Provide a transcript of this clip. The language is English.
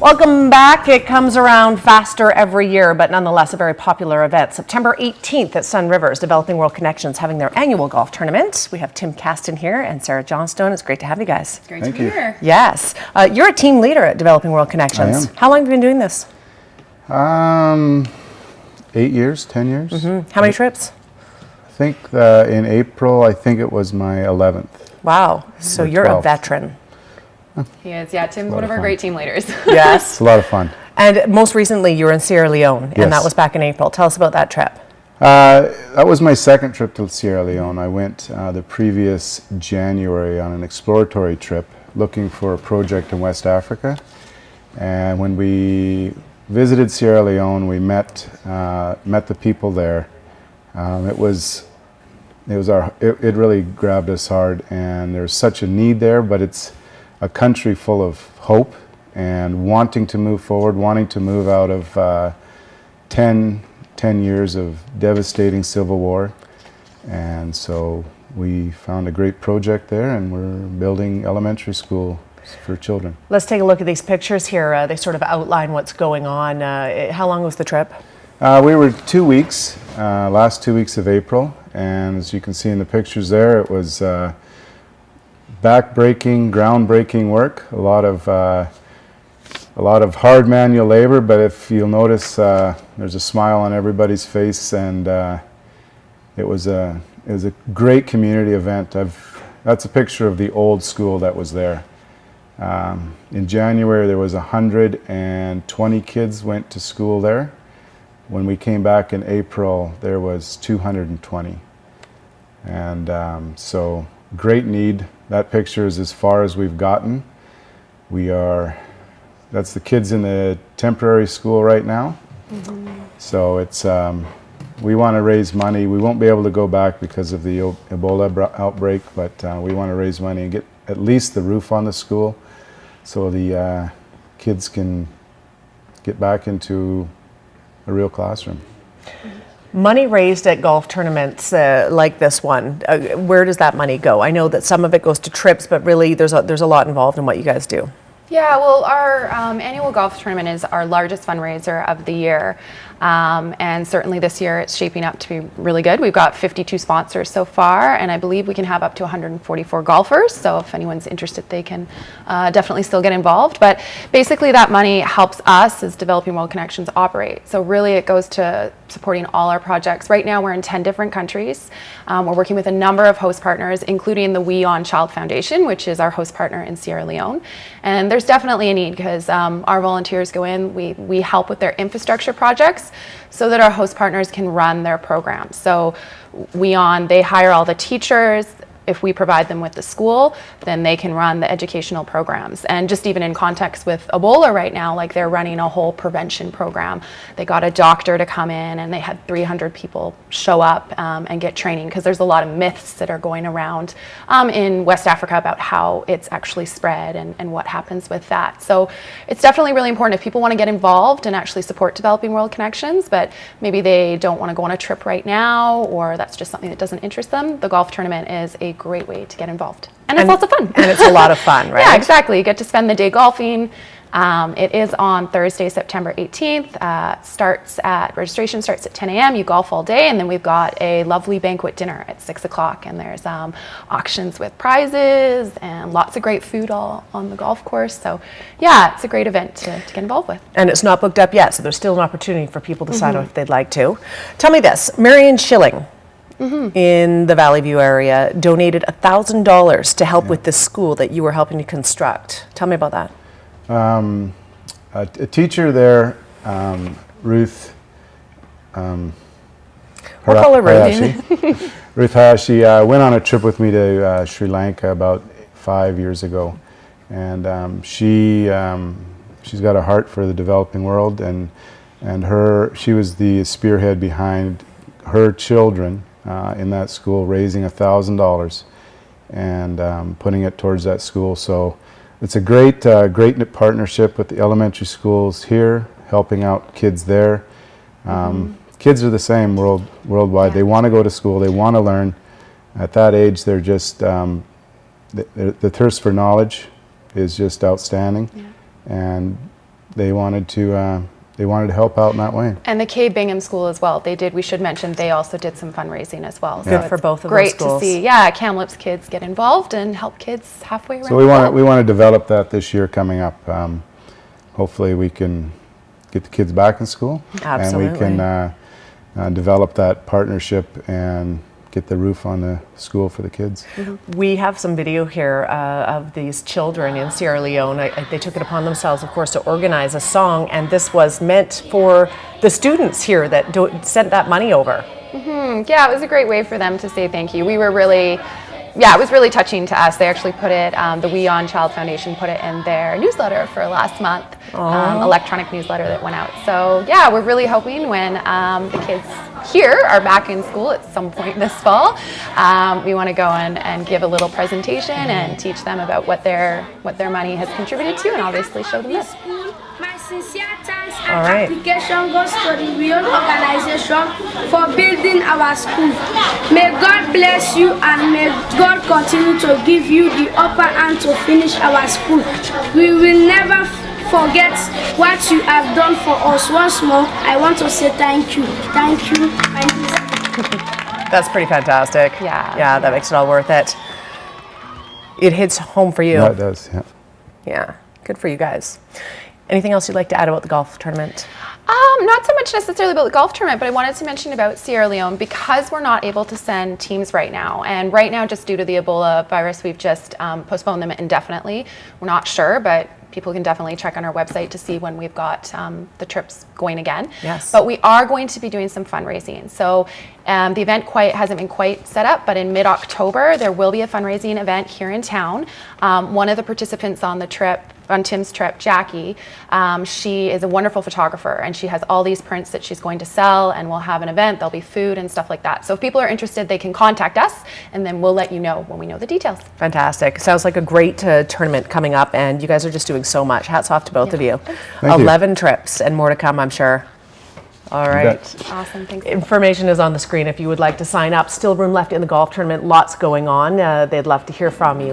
Welcome back. It comes around faster every year, but nonetheless a very popular event. September 18th at Sun Rivers, Developing World Connections having their annual golf tournament. We have Tim Kasten here and Sarah Johnstone. It's great to have you guys. It's great to be here. Yes. You're a team leader at Developing World Connections. I am. How long have you been doing this? 8 years, 10 years. Mm-hmm. How many trips? I think in April, I think it was my 11th. Wow. So you're 12th. a veteran. He is, yeah. Tim's one of our great team leaders. Yes. It's a lot of fun. And most recently you were in Sierra Leone, and that Yes. was back in April. Tell us about that trip. That was my second trip to Sierra Leone. I went the previous January on an exploratory trip looking for a project in West Africa. And when we visited Sierra Leone, we met the people there. It really grabbed us hard, and there's such a need there, but it's a country full of hope and wanting to move forward, wanting to move out of 10 years of devastating civil war. And so we found a great project there, and we're building elementary school for children. Let's take a look at these pictures here. They sort of outline what's going on. How long was the trip? We were 2 weeks, last 2 weeks of April, and as you can see in the pictures there, it was back-breaking, groundbreaking work. A lot of hard manual labor, but if you'll notice, there's a smile on everybody's face, and it was a great community event. That's a picture of the old school that was there. In January, there was 120 kids went to school there. When we came back in April, there was 220. And so great need. That picture is as far as we've gotten. That's the kids in the temporary school right now. Mm-hmm. So it's, we want to raise money. We won't be able to go back because of the Ebola outbreak, but we want to raise money and get at least the roof on the school so the kids can get back into a real classroom. Money raised at golf tournaments like this one, where does that money go? I know that some of it goes to trips, but really there's a lot involved in what you guys do. Yeah, well, our annual golf tournament is our largest fundraiser of the year. And certainly this year it's shaping up to be really good. We've got 52 sponsors so far, and I believe we can have up to 144 golfers. So if anyone's interested, they can definitely still get involved. But basically that money helps us as Developing World Connections operate. So really it goes to supporting all our projects. Right now we're in 10 different countries. We're working with a number of host partners, including the We On Child Foundation, which is our host partner in Sierra Leone. And there's definitely a need because our volunteers go in, we help with their infrastructure projects so that our host partners can run their programs. So they hire all the teachers. If we provide them with the school, then they can run the educational programs. And just even in context with Ebola right now, like they're running a whole prevention program. They got a doctor to come in and they had 300 people show up and get training because there's a lot of myths that are going around in West Africa about how it's actually spread and what happens with that. So it's definitely really important if people want to get involved and actually support Developing World Connections, but maybe they don't want to go on a trip right now, or that's just something that doesn't interest them. The golf tournament is a great way to get involved. And it's lots of fun. And it's a lot of fun, right? Yeah, exactly. You get to spend the day golfing. It is on Thursday, September 18th. Registration starts at 10 a.m. You golf all day, and then we've got a lovely banquet dinner at 6 o'clock. And there's auctions with prizes and lots of great food all on the golf course. So yeah, it's a great event to get involved with. And it's not booked up yet, so there's still an opportunity for people to decide if they'd like to. Tell me this, Marion Schilling, in the Valley View area donated $1,000 to help with this school that you were helping to construct. Tell me about that. A teacher there, Ruth. We'll call her Ruth. Ruth Hayashi went on a trip with me to Sri Lanka about 5 years ago, and she's got a heart for the developing world, and she was the spearhead behind her children in that school, raising $1,000 and putting it towards that school. So it's a great partnership with the elementary schools here, helping out kids there. Kids are the same worldwide. Yeah. They want to go to school. They want to learn. At that age, they're just the thirst for knowledge is just outstanding. Yeah. And they wanted to help out in that way. And the K Bingham School as well. We should mention, they also did some fundraising as well. Good So for it's both of those great schools. to see, Kamloops kids get involved and help kids halfway around So the world. we want to develop that this year coming up. Hopefully we can get the kids back in school. Absolutely. And we can develop that partnership and get the roof on the school for the kids. We have some video here of these children in Sierra Leone. They took it upon themselves, of course, to organize a song, and this was meant for the students here that sent that money over. Yeah, it was a great way for them to say thank you. We were really, it was really touching to us. They actually put it, the We On Child Foundation put it in their newsletter for last month, electronic newsletter that went out. So yeah, we're really hoping when the kids here are back in school at some point this fall, we want to go and give a little presentation and teach them about what their money has contributed to, and obviously show them this. My sincere thanks and All right. application goes to the Beyond organization for building our school. May God bless you and may God continue to give you the upper hand to finish our school. We will never forget what you have done for us. Once more, I want to say thank you. Thank you. That's pretty fantastic. Yeah. That makes it all worth it. It hits home for you. Yeah, it does, yeah. Yeah, good for you guys. Anything else you'd like to add about the golf tournament? Not so much necessarily about the golf tournament, but I wanted to mention about Sierra Leone because we're not able to send teams right now. And right now, just due to the Ebola virus, we've just postponed them indefinitely. We're not sure, but people can definitely check on our website to see when we've got the trips going again. Yes. But we are going to be doing some fundraising. So the event hasn't been quite set up, but in mid-October, there will be a fundraising event here in town. One of the participants on the trip, on Tim's trip, Jackie, she is a wonderful photographer and she has all these prints that she's going to sell, and we'll have an event, there'll be food and stuff like that. So if people are interested, they can contact us and then we'll let you know when we know the details. Fantastic. Sounds like a great tournament coming up, and you guys are just doing so much. Hats off to both of you. Thank you. 11 trips and more to come, I'm sure. All right. bet. Awesome, thanks. Information is on the screen if you would like to sign up. Still room left in the golf tournament. Lots going on. They'd love to hear from you.